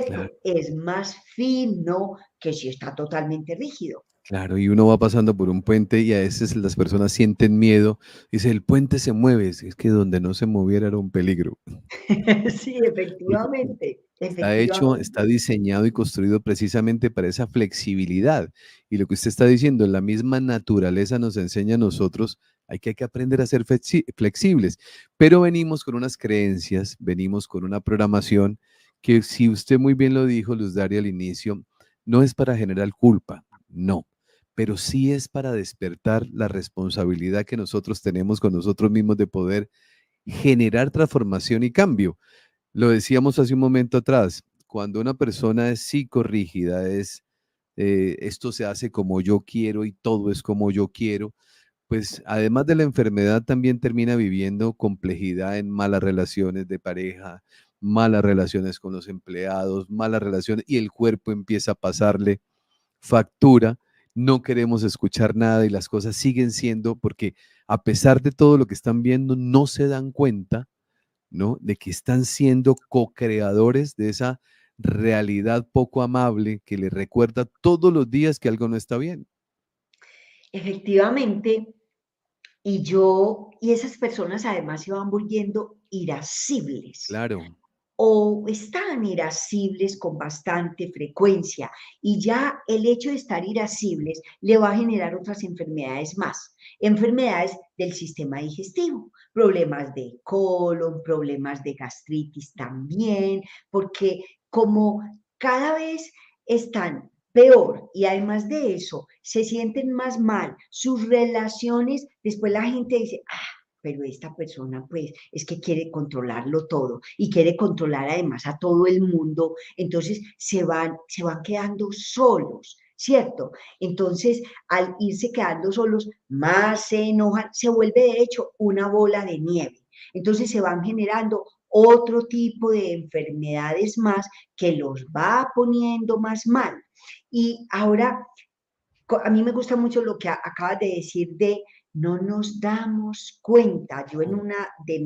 claro, ¿cierto? Es más fino que si está totalmente rígido. claro. Y uno va pasando por un puente y a veces las personas sienten miedo. Dice, el puente se mueve. Es que donde no se moviera era un peligro. Sí, Porque efectivamente, está hecho, efectivamente. está diseñado y construido precisamente para esa flexibilidad. Y lo que usted está diciendo, la misma naturaleza nos enseña a nosotros hay que aprender a ser flexibles, pero venimos con unas creencias, venimos con una programación que si usted muy bien lo dijo, Luz Daria, al inicio, no es para generar culpa, no, pero sí es para despertar la responsabilidad que nosotros tenemos con nosotros mismos de poder generar transformación y cambio. Lo decíamos hace un momento atrás, cuando una persona es psicorrígida, esto se hace como yo quiero y todo es como yo quiero, pues además de la enfermedad también termina viviendo complejidad en malas relaciones de pareja, malas relaciones con los empleados, malas relaciones y el cuerpo empieza a pasarle factura, no queremos escuchar nada y las cosas siguen siendo porque a pesar de todo lo que están viendo, no se dan cuenta, ¿no? De que están siendo co-creadores de esa realidad poco amable que les recuerda todos los días que algo no está bien. Efectivamente, y esas personas además se van volviendo irascibles Claro, o están irascibles con bastante frecuencia y ya el hecho de estar irascibles le va a generar otras enfermedades más, enfermedades del sistema digestivo, problemas de colon, problemas de gastritis también, porque como cada vez están peor y además de eso se sienten más mal, sus relaciones, después la gente dice, pero esta persona pues es que quiere controlarlo todo y quiere controlar además a todo el mundo, entonces se van quedando solos, ¿cierto? Entonces, al irse quedando solos, más se enojan, se vuelve de hecho una bola de nieve. Entonces se van generando otro tipo de enfermedades más que los va poniendo más mal. Y ahora a mí me gusta mucho lo que acabas de decir de no nos damos cuenta. Yo en no, una de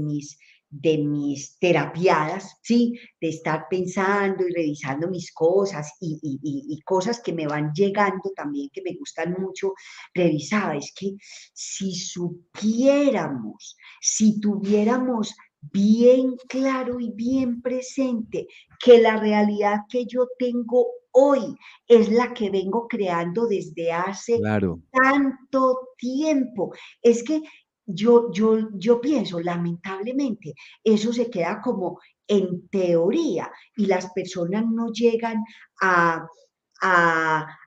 mis terapiadas, ¿sí? De estar pensando y revisando mis cosas y cosas que me van llegando también, que me gustan mucho, revisaba, es que si supiéramos, si tuviéramos bien claro y bien presente que la realidad que yo tengo hoy es la que vengo creando desde hace claro, tanto tiempo. Es que yo pienso, lamentablemente, eso se queda como en teoría y las personas no llegan a, a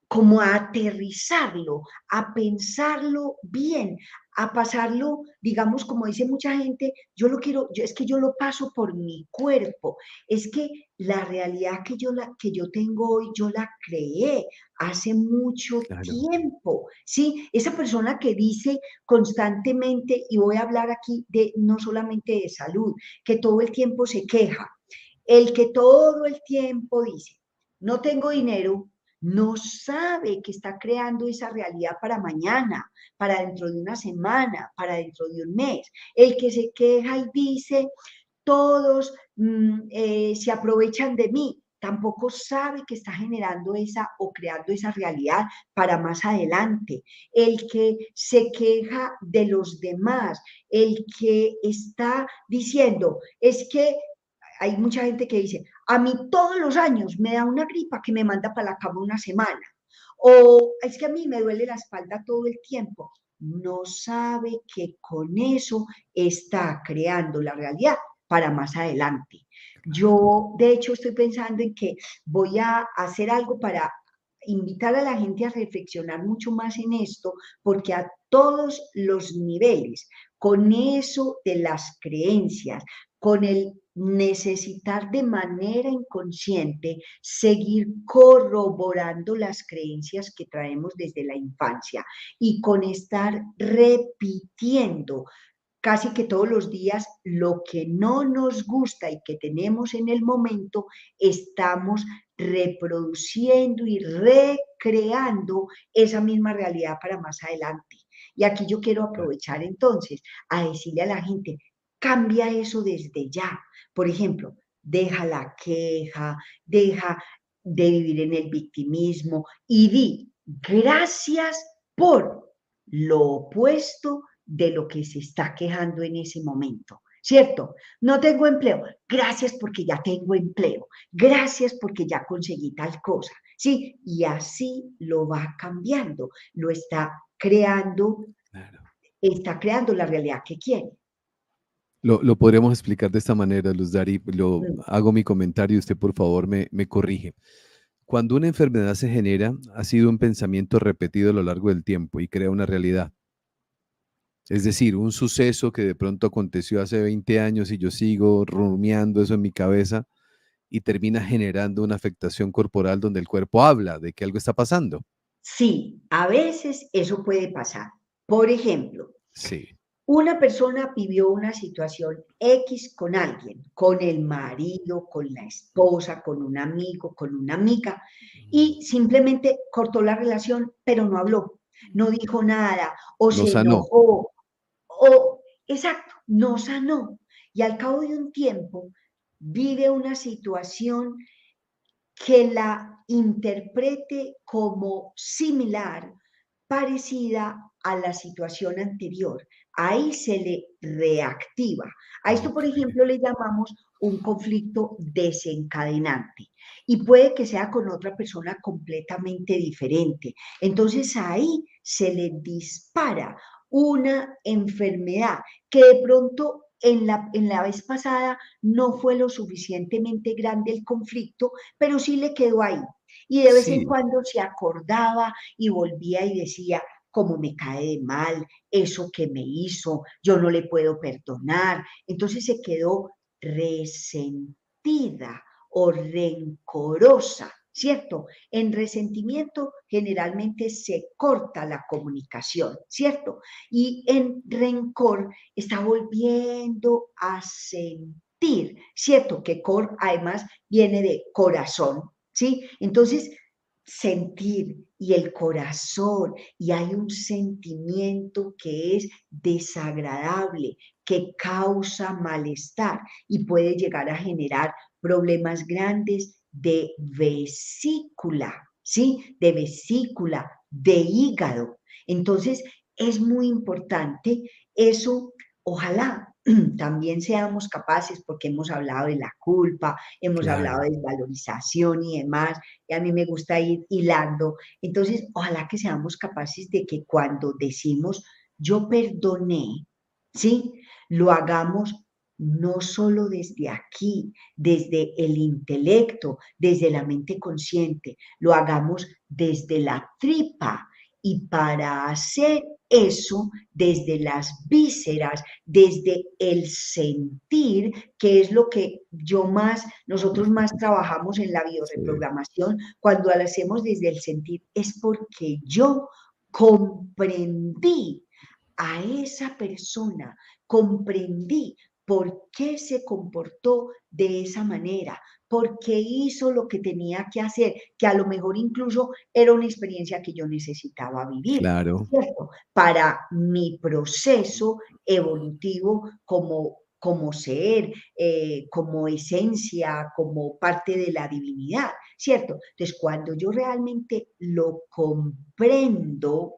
como a aterrizarlo, a pensarlo bien, a pasarlo, digamos, como dice mucha gente, yo lo quiero, es que yo lo paso por mi cuerpo, es que la realidad que yo tengo hoy, yo la creé hace mucho claro. tiempo, ¿sí? Esa persona que dice constantemente, y voy a hablar aquí de no solamente de salud, que todo el tiempo se queja, el que todo el tiempo dice, no tengo dinero, no sabe que está creando esa realidad para mañana, para dentro de una semana, para dentro de un mes. El que se queja y dice, todos se aprovechan de mí, tampoco sabe que está generando esa o creando esa realidad para más adelante. El que se queja de los demás, el que está diciendo, es que hay mucha gente que dice, a mí todos los años me da una gripa que me manda para la cama una semana. O es que a mí me duele la espalda todo el tiempo. No sabe que con eso está creando la realidad para más adelante. Yo, de hecho, estoy pensando en que voy a hacer algo para invitar a la gente a reflexionar mucho más en esto, porque a todos los niveles, con eso de las creencias, con el necesitar de manera inconsciente seguir corroborando las creencias que traemos desde la infancia y con estar repitiendo casi que todos los días lo que no nos gusta y que tenemos en el momento, estamos reproduciendo y recreando esa misma realidad para más adelante. Y aquí yo quiero aprovechar entonces a decirle a la gente, cambia eso desde ya. Por ejemplo, deja la queja, deja de vivir en el victimismo y di gracias por lo opuesto de lo que se está quejando en ese momento, ¿cierto? No tengo empleo, gracias porque ya tengo empleo, gracias porque ya conseguí tal cosa, ¿sí? Y así lo va cambiando, lo está creando Claro. está creando la realidad que quiere. Lo podríamos explicar de esta manera, Luz Dari. Mm. Hago mi comentario y usted, por favor, me corrige. Cuando una enfermedad se genera, ha sido un pensamiento repetido a lo largo del tiempo y crea una realidad. Es decir, un suceso que de pronto aconteció hace 20 años y yo sigo rumiando eso en mi cabeza y termina generando una afectación corporal donde el cuerpo habla de que algo está pasando. Sí, a veces eso puede pasar. Por ejemplo, Sí. una persona vivió una situación X con alguien, con el marido, con la esposa, con un amigo, con una amiga, y simplemente cortó la relación, pero no habló, no dijo nada, o No se sanó. enojó, o, exacto, no sanó. Y al cabo de un tiempo vive una situación que la interprete como similar, parecida a la situación anterior. Ahí se le reactiva. A esto, por Ok. ejemplo, le llamamos un conflicto desencadenante y puede que sea con otra persona completamente diferente. Entonces ahí se le dispara una enfermedad que de pronto en la vez pasada no fue lo suficientemente grande el conflicto, pero sí le quedó ahí. Y de vez en Sí, cuando se acordaba y volvía y decía, cómo me cae de mal, eso que me hizo, yo no le puedo perdonar. Entonces se quedó resentida o rencorosa, ¿cierto? En resentimiento generalmente se corta la comunicación, ¿cierto? Y en rencor está volviendo a sentir, ¿cierto? Que cor además viene de corazón, ¿sí? Entonces, sentir y el corazón, y hay un sentimiento que es desagradable, que causa malestar y puede llegar a generar problemas grandes de vesícula, ¿sí? De vesícula, de hígado. Entonces, es muy importante eso. Ojalá también seamos capaces, porque hemos hablado de la culpa, hemos hablado claro. de valorización y demás, y a mí me gusta ir hilando. Entonces, ojalá que seamos capaces de que cuando decimos yo perdoné, ¿sí? Lo hagamos no solo desde aquí, desde el intelecto, desde la mente consciente, lo hagamos desde la tripa. Y para hacer eso, desde las vísceras, desde el sentir, que es lo que nosotros más trabajamos en la Sí, biorreprogramación, cuando lo hacemos desde el sentir, es porque yo comprendí a esa persona, comprendí por qué se comportó de esa manera, por qué hizo lo que tenía que hacer, que a lo mejor incluso era una experiencia que yo necesitaba vivir, claro. ¿cierto? Para mi proceso evolutivo como ser, como esencia, como parte de la divinidad, ¿cierto? Entonces, cuando yo realmente lo comprendo,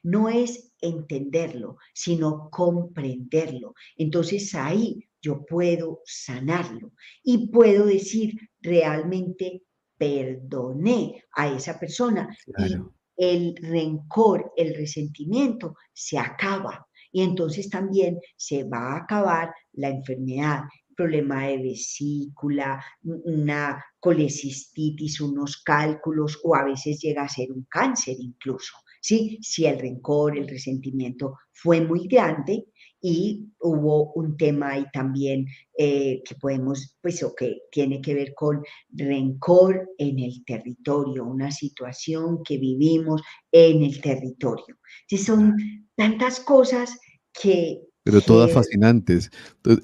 no es entenderlo, sino comprenderlo. Entonces ahí yo puedo sanarlo y puedo decir realmente perdoné a esa persona y Claro. el rencor, el resentimiento se acaba. Y entonces también se va a acabar la enfermedad, problema de vesícula, una colecistitis, unos cálculos o a veces llega a ser un cáncer incluso. ¿Sí? Si el rencor, el resentimiento fue muy grande y hubo un tema ahí también que podemos, pues, o que tiene que ver con rencor en el territorio, una situación que vivimos en el territorio. Entonces son tantas cosas que, Pero todas que fascinantes.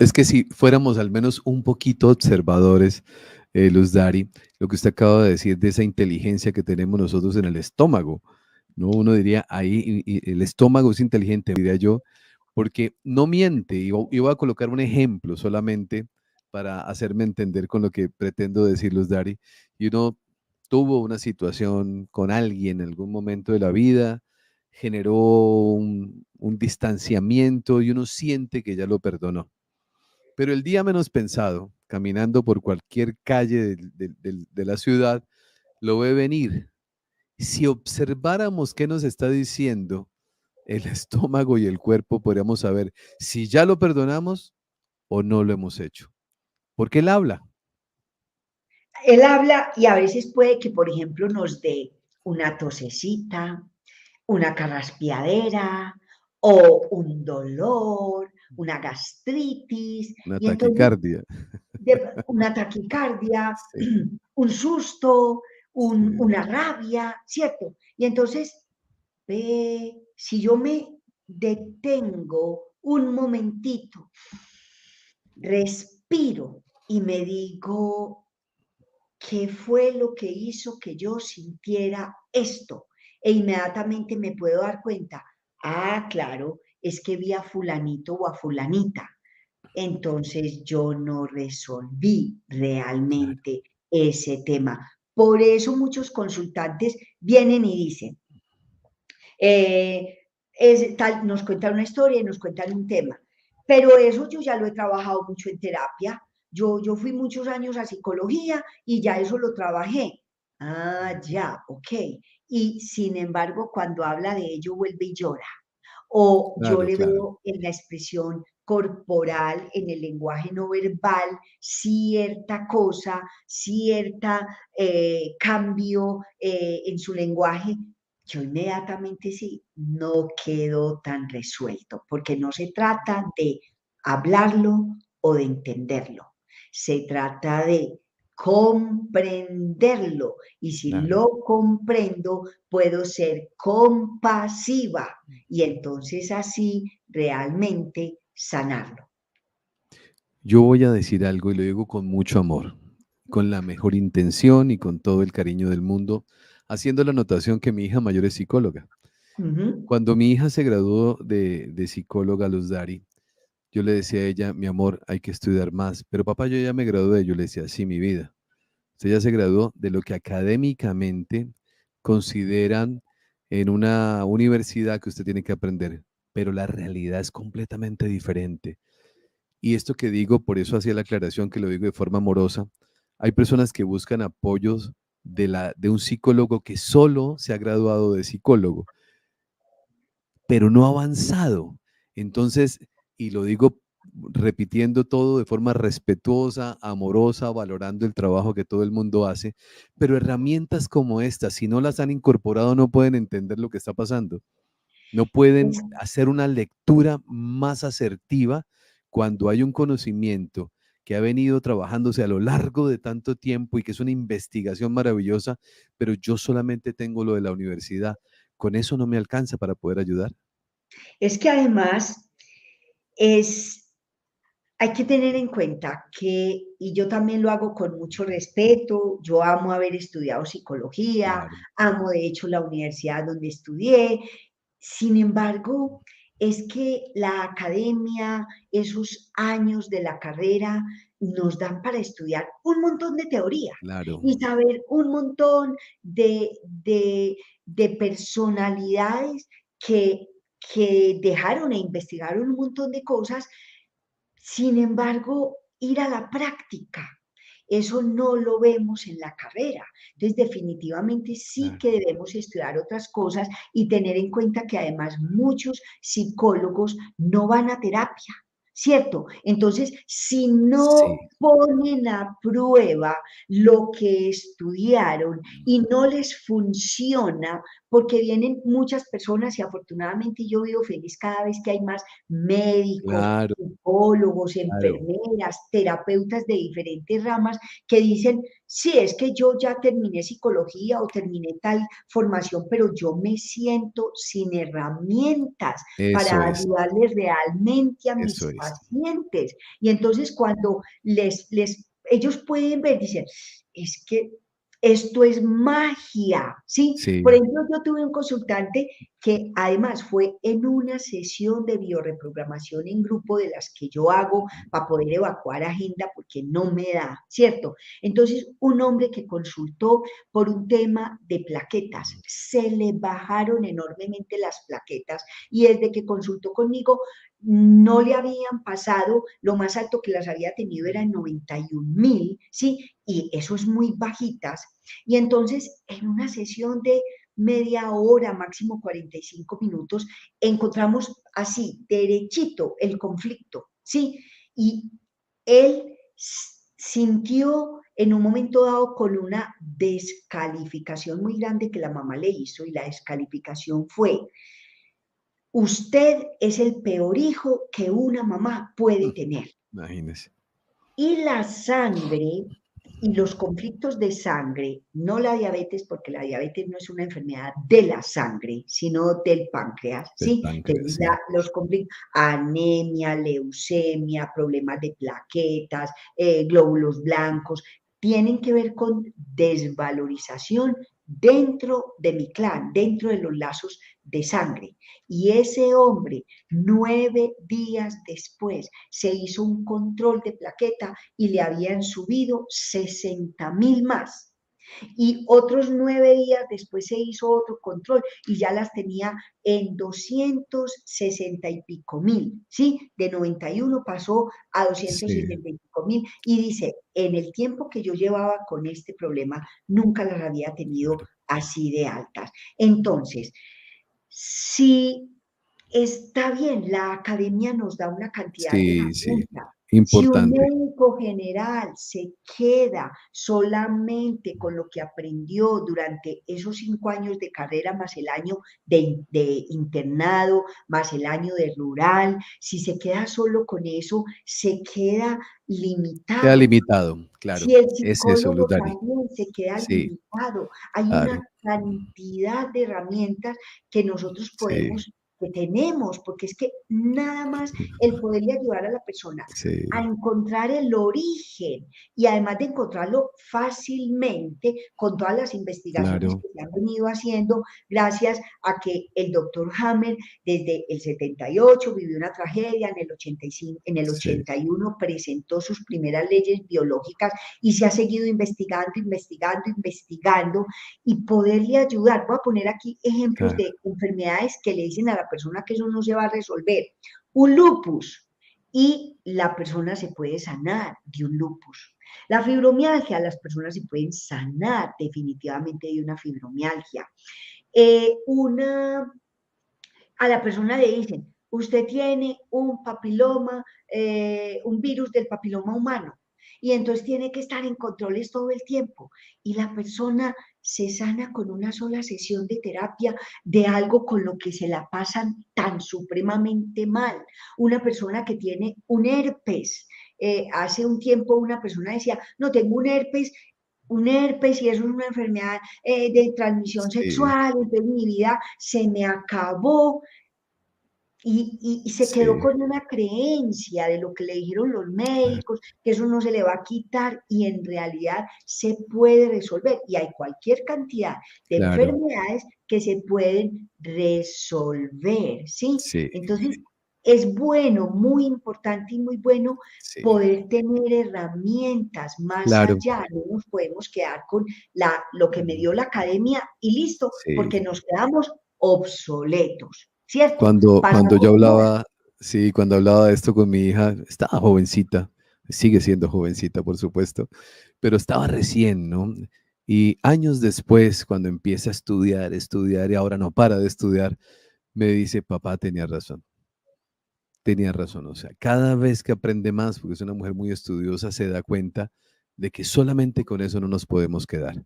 Es que si fuéramos al menos un poquito observadores, Luz Dari, lo que usted acaba de decir de esa inteligencia que tenemos nosotros en el estómago, ¿no? Uno diría, ahí el estómago es inteligente, diría yo, porque no miente. Y voy a colocar un ejemplo solamente para hacerme entender con lo que pretendo decir, Luz Dari. Y uno tuvo una situación con alguien en algún momento de la vida, generó un distanciamiento y uno siente que ya lo perdonó. Pero el día menos pensado, caminando por cualquier calle de la ciudad, lo ve venir. Si observáramos qué nos está diciendo, el estómago y el cuerpo podríamos saber si ya lo perdonamos o no lo hemos hecho. Porque Él habla. Él habla y a veces puede que, por ejemplo, nos dé una tosecita, una carraspiadera o un dolor, una gastritis, Una y entonces taquicardia. una taquicardia, Sí, un susto, sí, una rabia, ¿cierto? Y entonces, si yo me detengo un momentito, respiro y me digo, ¿qué fue lo que hizo que yo sintiera esto? E inmediatamente me puedo dar cuenta, claro, es que vi a fulanito o a fulanita. Entonces yo no resolví claro. realmente ese tema. Por eso muchos consultantes vienen y dicen, eh, nos cuentan una historia y nos cuentan un tema. Pero eso yo ya lo he trabajado mucho en terapia. Yo fui muchos años a psicología y ya eso lo trabajé. Ya, ok. Y sin embargo, cuando habla de ello, vuelve y llora. O yo Claro, le claro. veo en la expresión corporal, en el lenguaje no verbal, cierta cosa, cierta cambio en su lenguaje, yo inmediatamente sí, no quedó tan resuelto, porque no se trata de hablarlo o de entenderlo, se trata de comprenderlo y si Claro. lo comprendo, puedo ser compasiva y entonces así realmente sanarlo. Yo voy a decir algo y lo digo con mucho amor, con la mejor intención y con todo el cariño del mundo, haciendo la anotación que mi hija mayor es psicóloga. Ujú. Cuando mi hija se graduó de psicóloga, Luz Dari, yo le decía a ella, mi amor, hay que estudiar más. Pero papá, yo ya me gradué. Yo le decía, sí, mi vida. Usted ya se graduó de lo que académicamente consideran en una universidad que usted tiene que aprender, pero la realidad es completamente diferente. Y esto que digo, por eso hacía la aclaración que lo digo de forma amorosa, hay personas que buscan apoyos de un psicólogo que solo se ha graduado de psicólogo, pero no ha avanzado. Entonces, y lo digo repitiendo todo de forma respetuosa, amorosa, valorando el trabajo que todo el mundo hace, pero herramientas como estas, si no las han incorporado, no pueden entender lo que está pasando. No pueden Es, hacer una lectura más asertiva cuando hay un conocimiento que ha venido trabajándose a lo largo de tanto tiempo y que es una investigación maravillosa, pero yo solamente tengo lo de la universidad. Con eso no me alcanza para poder ayudar. es que además es, hay que tener en cuenta que, y yo también lo hago con mucho respeto, yo amo haber estudiado psicología, Claro, amo de hecho la universidad donde estudié, sin embargo, es que la academia, esos años de la carrera, nos dan para estudiar un montón de teoría claro, y saber un montón de personalidades que dejaron e investigaron un montón de cosas. Sin embargo, ir a la práctica, eso no lo vemos en la carrera. Entonces, definitivamente sí claro. que debemos estudiar otras cosas y tener en cuenta que además muchos psicólogos no van a terapia, ¿cierto? Entonces, si Sí, no ponen a prueba lo que estudiaron y no les funciona, porque vienen muchas personas y afortunadamente yo vivo feliz cada vez que hay más médicos, claro, psicólogos, claro. enfermeras, terapeutas de diferentes ramas que dicen, sí, es que yo ya terminé psicología o terminé tal formación, pero yo me siento sin herramientas para Eso es, ayudarles realmente a eso mis es. pacientes. Y entonces cuando ellos pueden ver, dicen, es que esto es magia, ¿sí? Por Sí, ejemplo, yo tuve un consultante que además fue en una sesión de bioreprogramación en grupo de las que yo hago para poder evacuar agenda porque no me da, ¿cierto? Entonces, un hombre que consultó por un tema de plaquetas, se le bajaron enormemente las plaquetas y desde que consultó conmigo no le habían pasado, lo más alto que las había tenido era en 91.000, ¿sí? Y eso es muy bajitas. Y entonces, en una sesión de media hora, máximo 45 minutos, encontramos así, derechito, el conflicto, ¿sí? Y él sintió en un momento dado con una descalificación muy grande que la mamá le hizo, y la descalificación fue: usted es el peor hijo que una mamá puede tener. Imagínese. Y la sangre y los conflictos de sangre, no la diabetes, porque la diabetes no es una enfermedad de la sangre, sino del páncreas, Del ¿sí? páncreas, Entonces, sí. los conflictos, anemia, leucemia, problemas de plaquetas, glóbulos blancos, tienen que ver con desvalorización dentro de mi clan, dentro de los lazos de sangre. Y ese hombre, 9 días después, se hizo un control de plaqueta y le habían subido 60.000 más. Y otros 9 días después se hizo otro control y ya las tenía en 260 y pico mil, ¿sí? De 91 pasó a Sí, 260 y pico mil, y dice: en el tiempo que yo llevaba con este problema, nunca las había tenido claro. así de altas. Entonces, si está bien, la academia nos da una cantidad de Sí, sí. herramientas. Si un Importante. médico general se queda solamente con lo que aprendió durante esos 5 años de carrera, más el año de internado, más el año de rural, si se queda solo con eso, se queda Queda limitado. limitado, claro. Si el Es eso, Luz psicólogo Dani. también se queda Sí, limitado, hay una claro. cantidad de herramientas que nosotros Sí, podemos, que tenemos, porque es que nada más el poderle ayudar a la persona a sí, encontrar el origen, y además de encontrarlo fácilmente con todas las investigaciones claro. que se han venido haciendo, gracias a que el doctor Hammer desde el 78 vivió una tragedia, en el 85, en el Sí, 81 presentó sus primeras leyes biológicas y se ha seguido investigando, investigando, investigando, y poderle ayudar. Voy a poner aquí ejemplos claro. de enfermedades que le dicen a la persona que eso no se va a resolver. Un lupus, y la persona se puede sanar de un lupus. La fibromialgia, las personas se pueden sanar definitivamente de una fibromialgia. A la persona le dicen: usted tiene un papiloma, un virus del papiloma humano, y entonces tiene que estar en controles todo el tiempo. Y la persona se sana con una sola sesión de terapia de algo con lo que se la pasan tan supremamente mal. Una persona que tiene un herpes. Hace un tiempo una persona decía: no, tengo un herpes y eso es una enfermedad de transmisión Sí, sexual, entonces mi vida se me acabó. Y se quedó sí, con una creencia de lo que le dijeron los claro, médicos, que eso no se le va a quitar, y en realidad se puede resolver. Y hay cualquier cantidad de claro. enfermedades que se pueden resolver, ¿sí? Sí, Entonces, es bueno, muy importante y muy bueno sí, poder tener herramientas más claro. allá. No nos podemos quedar con lo que me Mm, dio la academia y listo, sí. porque nos quedamos obsoletos, ¿cierto? Cuando yo Pasamos de moda. hablaba, sí, cuando hablaba de esto con mi hija, estaba jovencita, sigue siendo jovencita, por supuesto, pero estaba recién, ¿no? Y años después, cuando empieza a estudiar y ahora no para de estudiar, me dice: papá, tenía razón, o sea, cada vez que aprende más, porque es una mujer muy estudiosa, se da cuenta de que solamente con eso no nos podemos quedar.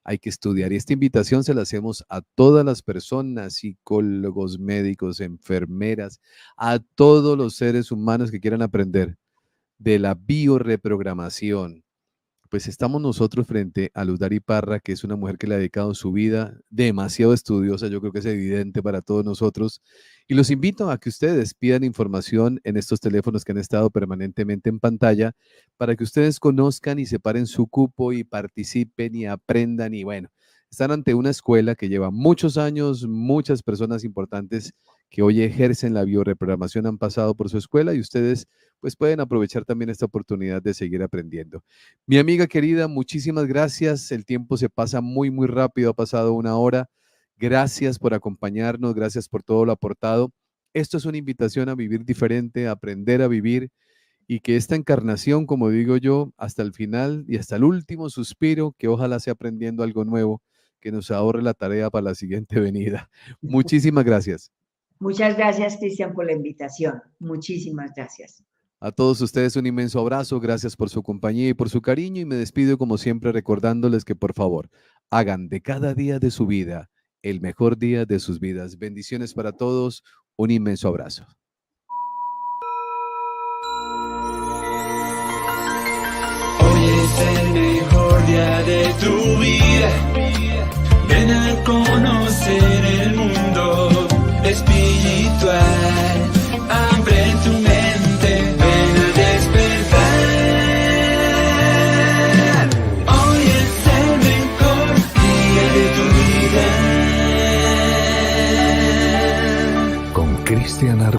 Hay que estudiar. Y esta invitación se la hacemos a todas las personas, psicólogos, médicos, enfermeras, a todos los seres humanos que quieran aprender de la bioreprogramación. Pues estamos nosotros frente a Luz Dari Parra, que es una mujer que le ha dedicado su vida, demasiado estudiosa, yo creo que es evidente para todos nosotros. Y los invito a que ustedes pidan información en estos teléfonos que han estado permanentemente en pantalla para que ustedes conozcan y separen su cupo y participen y aprendan. Y bueno, están ante una escuela que lleva muchos años, muchas personas importantes que hoy ejercen la bioreprogramación han pasado por su escuela, y ustedes pues pueden aprovechar también esta oportunidad de seguir aprendiendo. Mi amiga querida, muchísimas gracias. El tiempo se pasa muy, muy rápido. Ha pasado una hora. Gracias por acompañarnos. Gracias por todo lo aportado. Esto es una invitación a vivir diferente, a aprender a vivir, y que esta encarnación, como digo yo, hasta el final y hasta el último suspiro, que ojalá sea aprendiendo algo nuevo, que nos ahorre la tarea para la siguiente venida. Muchísimas gracias. Muchas gracias, Cristian, por la invitación. Muchísimas gracias. A todos ustedes un inmenso abrazo, gracias por su compañía y por su cariño y me despido como siempre recordándoles que por favor hagan de cada día de su vida el mejor día de sus vidas. Bendiciones para todos, un inmenso abrazo. Hoy es el mejor día de tu vida. Ven a conocer el mundo espiritual. Abre tu mente, ven a despertar. Hoy es el mejor día de tu vida. Con Cristian